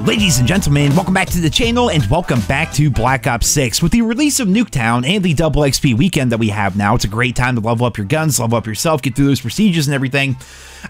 Ladies and gentlemen, welcome back to the channel and welcome back to Black Ops 6. With the release of Nuketown and the double XP weekend that we have now, it's a great time to level up your guns, level up yourself, get through those procedures and everything.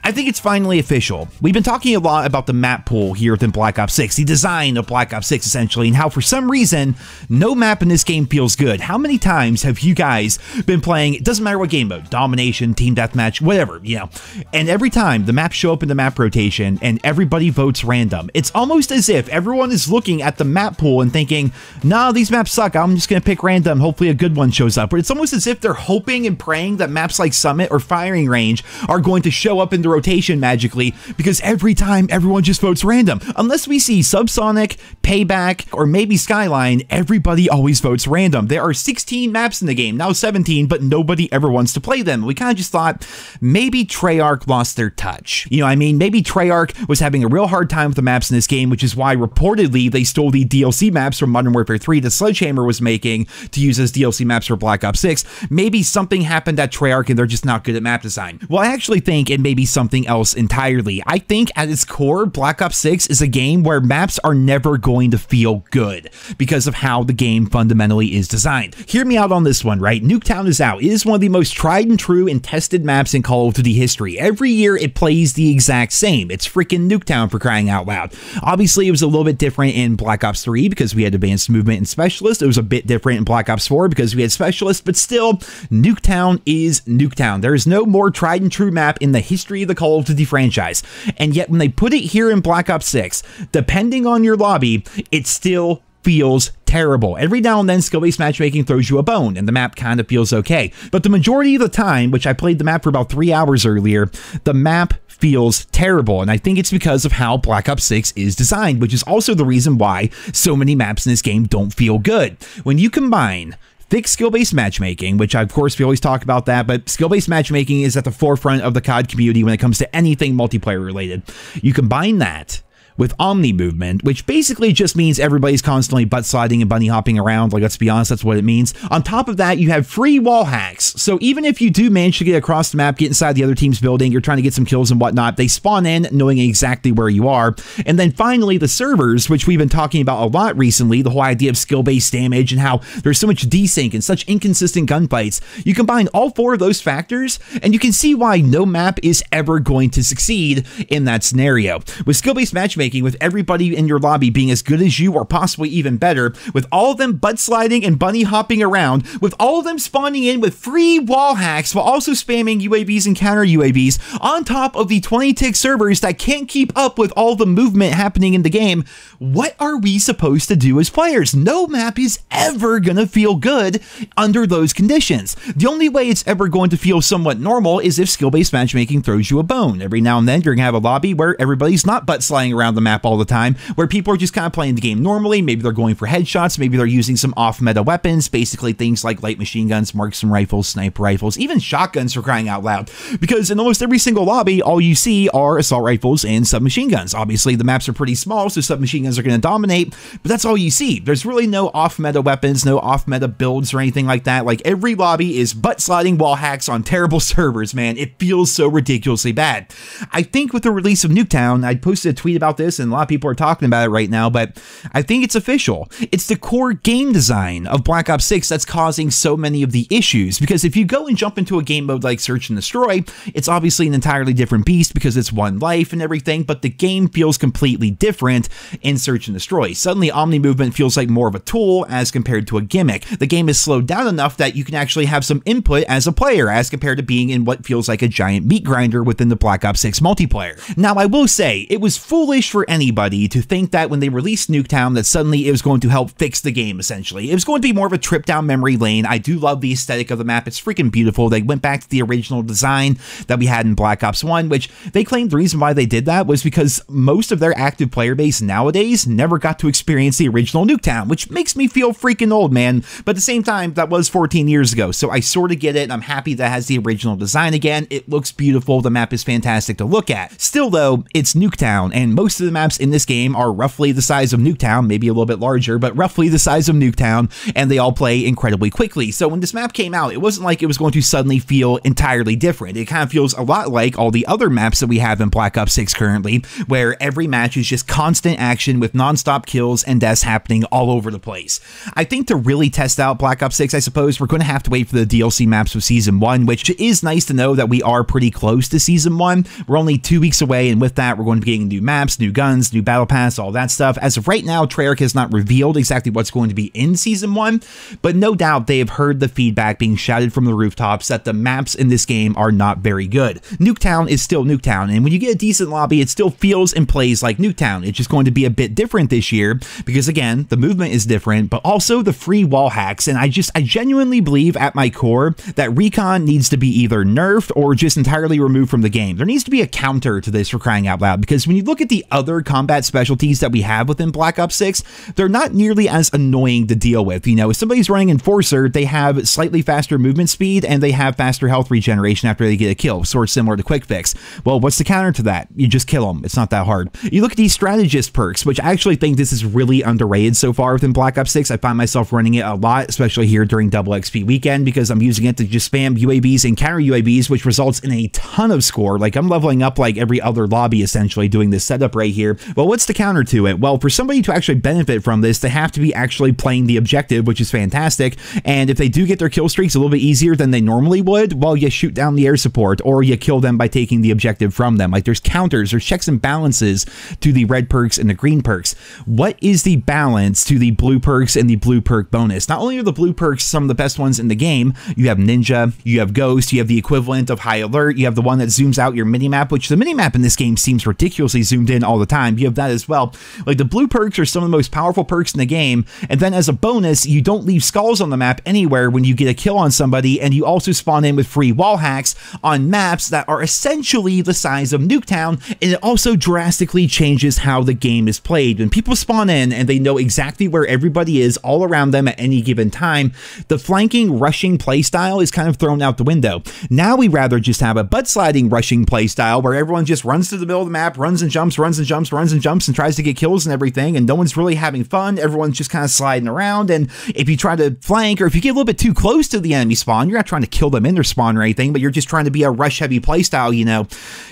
I think it's finally official. We've been talking a lot about the map pool here within Black Ops 6, the design of Black Ops 6 essentially, and how for some reason, no map in this game feels good. How many times have you guys been playing, it doesn't matter what game mode, domination, team deathmatch, whatever, you know, and every time the maps show up in the map rotation and everybody votes random, it's almost as if everyone is looking at the map pool and thinking, nah, these maps suck, I'm just gonna pick random, hopefully a good one shows up. But it's almost as if they're hoping and praying that maps like Summit or Firing Range are going to show up in the rotation magically, because every time everyone just votes random. Unless we see Subsonic, Payback, or maybe Skyline, everybody always votes random. There are 16 maps in the game, now 17, but nobody ever wants to play them. We kind of just thought maybe Treyarch lost their touch. You know what I mean? Maybe Treyarch was having a real hard time with the maps in this game, which is why reportedly they stole the DLC maps from Modern Warfare 3 that Sledgehammer was making to use as DLC maps for Black Ops 6. Maybe something happened at Treyarch and they're just not good at map design. Well, I actually think it may be something else entirely. I think at its core, Black Ops 6 is a game where maps are never going to feel good because of how the game fundamentally is designed. Hear me out on this one, right? Nuketown is out. It is one of the most tried and true and tested maps in Call of Duty history. Every year it plays the exact same. It's freaking Nuketown, for crying out loud. Obviously, it was a little bit different in Black Ops 3 because we had advanced movement and specialist. It was a bit different in Black Ops 4 because we had specialist, but still, Nuketown is Nuketown. There is no more tried and true map in the history of the Call of Duty franchise. And yet when they put it here in Black Ops 6, depending on your lobby, it still feels terrible. Every now and then, skill-based matchmaking throws you a bone, and the map kind of feels okay. But the majority of the time, which I played the map for about 3 hours earlier, the map feels terrible, and I think it's because of how Black Ops 6 is designed, which is also the reason why so many maps in this game don't feel good. When you combine thick skill-based matchmaking, which of course we always talk about that, but skill-based matchmaking is at the forefront of the COD community when it comes to anything multiplayer related. You combine that with Omni movement, which basically just means everybody's constantly butt sliding and bunny hopping around. Like, let's be honest, that's what it means. On top of that, you have free wall hacks. So even if you do manage to get across the map, get inside the other team's building, you're trying to get some kills and whatnot, they spawn in knowing exactly where you are. And then finally, the servers, which we've been talking about a lot recently, the whole idea of skill-based damage and how there's so much desync and such inconsistent gunfights. You combine all four of those factors, and you can see why no map is ever going to succeed in that scenario. With skill-based matchmaking, with everybody in your lobby being as good as you or possibly even better, with all of them butt sliding and bunny hopping around, with all of them spawning in with free wall hacks while also spamming UAVs and counter UAVs on top of the 20-tick servers that can't keep up with all the movement happening in the game, what are we supposed to do as players? No map is ever gonna feel good under those conditions. The only way it's ever going to feel somewhat normal is if skill-based matchmaking throws you a bone. Every now and then you're gonna have a lobby where everybody's not butt sliding around the map all the time, where people are just kind of playing the game normally. Maybe they're going for headshots, maybe they're using some off-meta weapons, basically things like light machine guns, marksman rifles, sniper rifles, even shotguns, for crying out loud, because in almost every single lobby, all you see are assault rifles and submachine guns. Obviously, the maps are pretty small, so submachine guns are going to dominate, but that's all you see. There's really no off-meta weapons, no off-meta builds or anything like that. Like, every lobby is butt-sliding wall hacks on terrible servers, man. It feels so ridiculously bad. I think with the release of Nuketown, I posted a tweet about this, and a lot of people are talking about it right now, but I think it's official. It's the core game design of Black Ops 6 that's causing so many of the issues, because if you go and jump into a game mode like Search and Destroy, it's obviously an entirely different beast because it's one life and everything, but the game feels completely different in Search and Destroy. Suddenly, Omni movement feels like more of a tool as compared to a gimmick. The game is slowed down enough that you can actually have some input as a player, as compared to being in what feels like a giant meat grinder within the Black Ops 6 multiplayer. Now, I will say, it was foolish for anybody to think that when they released Nuketown that suddenly it was going to help fix the game, essentially. It was going to be more of a trip down memory lane. I do love the aesthetic of the map. It's freaking beautiful. They went back to the original design that we had in Black Ops 1, which they claimed the reason why they did that was because most of their active player base nowadays never got to experience the original Nuketown, which makes me feel freaking old, man. But at the same time, that was 14 years ago, so I sort of get it, and I'm happy that it has the original design again. It looks beautiful. The map is fantastic to look at. Still, though, it's Nuketown, and most of of the maps in this game are roughly the size of Nuketown, maybe a little bit larger, but roughly the size of Nuketown, and they all play incredibly quickly. So when this map came out, it wasn't like it was going to suddenly feel entirely different. It kind of feels a lot like all the other maps that we have in Black Ops 6 currently, where every match is just constant action with non-stop kills and deaths happening all over the place. I think to really test out Black Ops 6, I suppose we're going to have to wait for the DLC maps of Season 1, which is nice to know that we are pretty close to Season 1. We're only 2 weeks away, and with that, we're going to be getting new maps, new guns, new battle pass, all that stuff. As of right now, Treyarch has not revealed exactly what's going to be in Season 1, but no doubt they have heard the feedback being shouted from the rooftops that the maps in this game are not very good. Nuketown is still Nuketown, and when you get a decent lobby, it still feels and plays like Nuketown. It's just going to be a bit different this year because, again, the movement is different, but also the free wall hacks, and I genuinely believe at my core that recon needs to be either nerfed or just entirely removed from the game. There needs to be a counter to this, for crying out loud, because when you look at the other combat specialties that we have within Black Ops 6, they're not nearly as annoying to deal with. You know, if somebody's running Enforcer, they have slightly faster movement speed and they have faster health regeneration after they get a kill, sort of similar to Quick Fix. Well, what's the counter to that? You just kill them. It's not that hard. You look at these strategist perks, which I actually think this is really underrated so far within Black Ops 6. I find myself running it a lot, especially here during Double XP weekend, because I'm using it to just spam UAVs and counter UAVs, which results in a ton of score. Like, I'm leveling up like every other lobby essentially doing this setup right here. Well, what's the counter to it? Well, for somebody to actually benefit from this, they have to be actually playing the objective, which is fantastic. And if they do get their kill streaks a little bit easier than they normally would, well, you shoot down the air support or you kill them by taking the objective from them. Like, there's counters, there's checks and balances to the red perks and the green perks. What is the balance to the blue perks and the blue perk bonus? Not only are the blue perks some of the best ones in the game, you have Ninja, you have Ghost, you have the equivalent of High Alert, you have the one that zooms out your minimap, which the minimap in this game seems ridiculously zoomed in all the time. You have that as well. Like, the blue perks are some of the most powerful perks in the game, and then as a bonus, you don't leave skulls on the map anywhere when you get a kill on somebody, and you also spawn in with free wall hacks on maps that are essentially the size of Nuketown, and it also drastically changes how the game is played. When people spawn in and they know exactly where everybody is all around them at any given time, the flanking, rushing playstyle is kind of thrown out the window. Now we rather just have a butt sliding rushing playstyle where everyone just runs to the middle of the map, runs and jumps, runs and jumps, runs and jumps, and tries to get kills and everything, and no one's really having fun. Everyone's just kind of sliding around, and if you try to flank or if you get a little bit too close to the enemy spawn, you're not trying to kill them in their spawn or anything, but you're just trying to be a rush heavy playstyle, you know.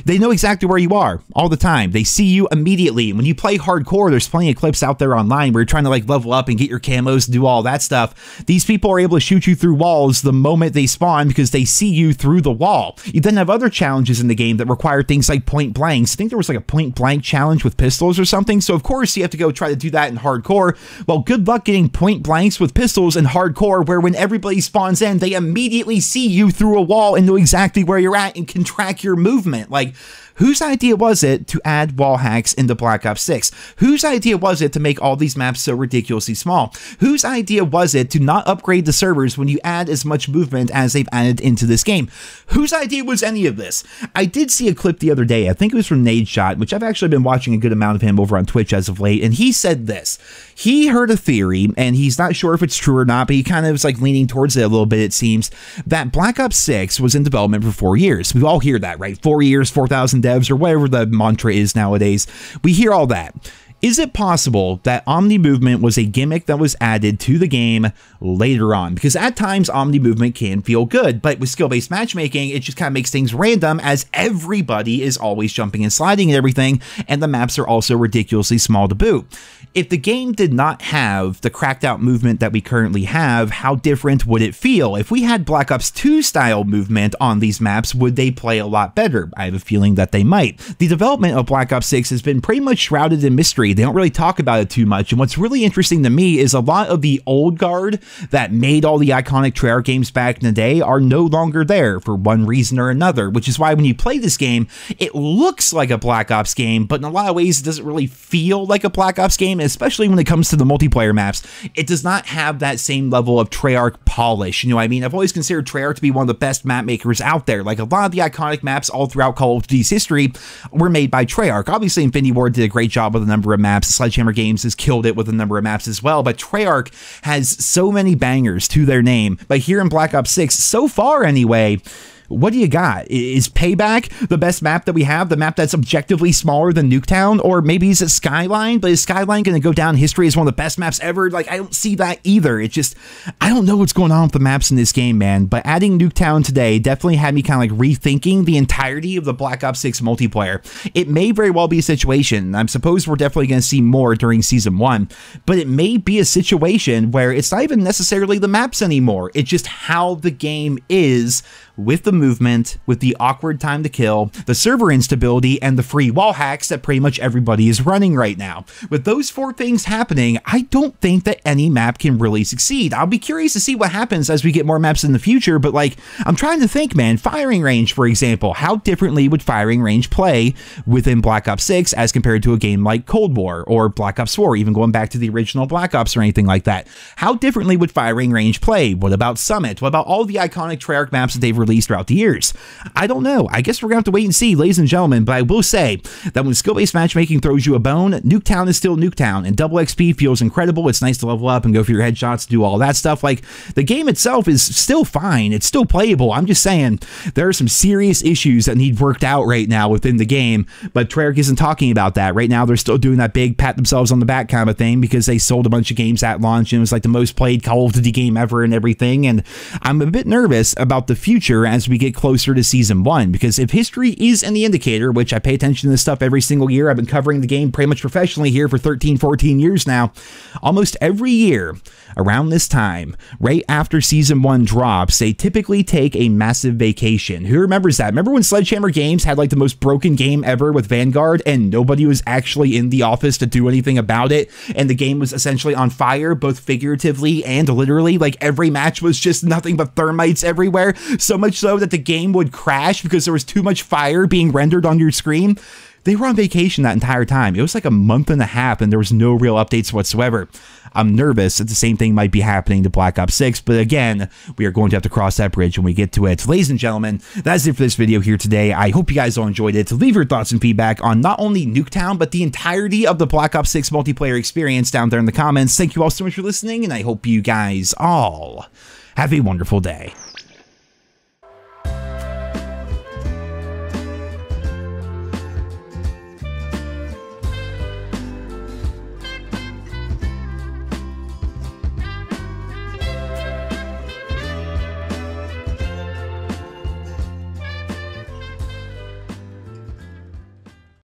They know exactly where you are all the time. They see you immediately. When you play hardcore, there's plenty of clips out there online where you're trying to like level up and get your camos and do all that stuff. These people are able to shoot you through walls the moment they spawn because they see you through the wall. You then have other challenges in the game that require things like point blanks. I think there was like a point blank challenge with pistols or something, so of course you have to go try to do that in hardcore. Well, good luck getting point blanks with pistols in hardcore, where when everybody spawns in, they immediately see you through a wall and know exactly where you're at and can track your movement. Like, whose idea was it to add wall hacks into Black Ops 6? Whose idea was it to make all these maps so ridiculously small? Whose idea was it to not upgrade the servers when you add as much movement as they've added into this game? Whose idea was any of this? I did see a clip the other day, I think it was from Nadeshot, which I've actually been watching a good amount of him over on Twitch as of late, and he said this. He heard a theory, and he's not sure if it's true or not, but he kind of was like leaning towards it a little bit, it seems, that Black Ops 6 was in development for 4 years. We all hear that, right? 4 years, 4,000 devs, or whatever the mantra is nowadays. We hear all that. Is it possible that Omni Movement was a gimmick that was added to the game later on? Because at times Omni Movement can feel good, but with skill-based matchmaking, it just kind of makes things random as everybody is always jumping and sliding and everything, and the maps are also ridiculously small to boot. If the game did not have the cracked out movement that we currently have, how different would it feel? If we had Black Ops 2 style movement on these maps, would they play a lot better? I have a feeling that they might. The development of Black Ops 6 has been pretty much shrouded in mystery. They don't really talk about it too much, and what's really interesting to me is a lot of the old guard that made all the iconic Treyarch games back in the day are no longer there for one reason or another, which is why when you play this game, it looks like a Black Ops game, but in a lot of ways it doesn't really feel like a Black Ops game, especially when it comes to the multiplayer maps. It does not have that same level of Treyarch polish, you know what I mean? I've always considered Treyarch to be one of the best map makers out there. Like, a lot of the iconic maps all throughout Call of Duty's history were made by Treyarch. Obviously, Infinity Ward did a great job with a number of maps. Sledgehammer Games has killed it with a number of maps as well, but Treyarch has so many bangers to their name. But here in Black Ops 6, so far anyway, What do you got? Is Payback the best map that we have? The map that's objectively smaller than Nuketown? Or maybe is it Skyline? But is Skyline going to go down in history as one of the best maps ever? Like, I don't see that either. It's just, I don't know what's going on with the maps in this game, man. But adding Nuketown today definitely had me kind of like rethinking the entirety of the Black Ops 6 multiplayer. It may very well be a situation, I suppose we're definitely going to see more during Season 1, but it may be a situation where it's not even necessarily the maps anymore. It's just how the game is, with the movement, with the awkward time to kill, the server instability, and the free wall hacks that pretty much everybody is running right now. With those 4 things happening, I don't think that any map can really succeed. I'll be curious to see what happens as we get more maps in the future, but like, I'm trying to think, man, firing range, for example, how differently would firing range play within Black Ops 6 as compared to a game like Cold War or Black Ops 4, even going back to the original Black Ops or anything like that? How differently would firing range play? What about Summit? What about all the iconic Treyarch maps that they've released throughout the years? I don't know. I guess we're gonna have to wait and see, ladies and gentlemen, but I will say that when skill-based matchmaking throws you a bone, Nuketown is still Nuketown, and double XP feels incredible. It's nice to level up and go for your headshots, do all that stuff. Like, the game itself is still fine. It's still playable. I'm just saying there are some serious issues that need worked out right now within the game, but Treyarch isn't talking about that. Right now, they're still doing that big pat themselves on the back kind of thing because they sold a bunch of games at launch and it was like the most played Call of Duty game ever and everything, and I'm a bit nervous about the future as we get closer to Season 1, because if history is any indicator, which I pay attention to this stuff every single year, I've been covering the game pretty much professionally here for 13, 14 years now, almost every year around this time, right after Season 1 drops, they typically take a massive vacation. Who remembers that? Remember when Sledgehammer Games had like the most broken game ever with Vanguard and nobody was actually in the office to do anything about it, and the game was essentially on fire, both figuratively and literally? Like, every match was just nothing but thermites everywhere, so much so that the game would crash because there was too much fire being rendered on your screen. They were on vacation that entire time. It was like a month and a half and there was no real updates whatsoever. I'm nervous that the same thing might be happening to Black Ops 6, but again, we are going to have to cross that bridge when we get to it. Ladies and gentlemen, that's it for this video here today. I hope you guys all enjoyed it. Leave your thoughts and feedback on not only Nuketown, but the entirety of the Black Ops 6 multiplayer experience down there in the comments. Thank you all so much for listening, and I hope you guys all have a wonderful day.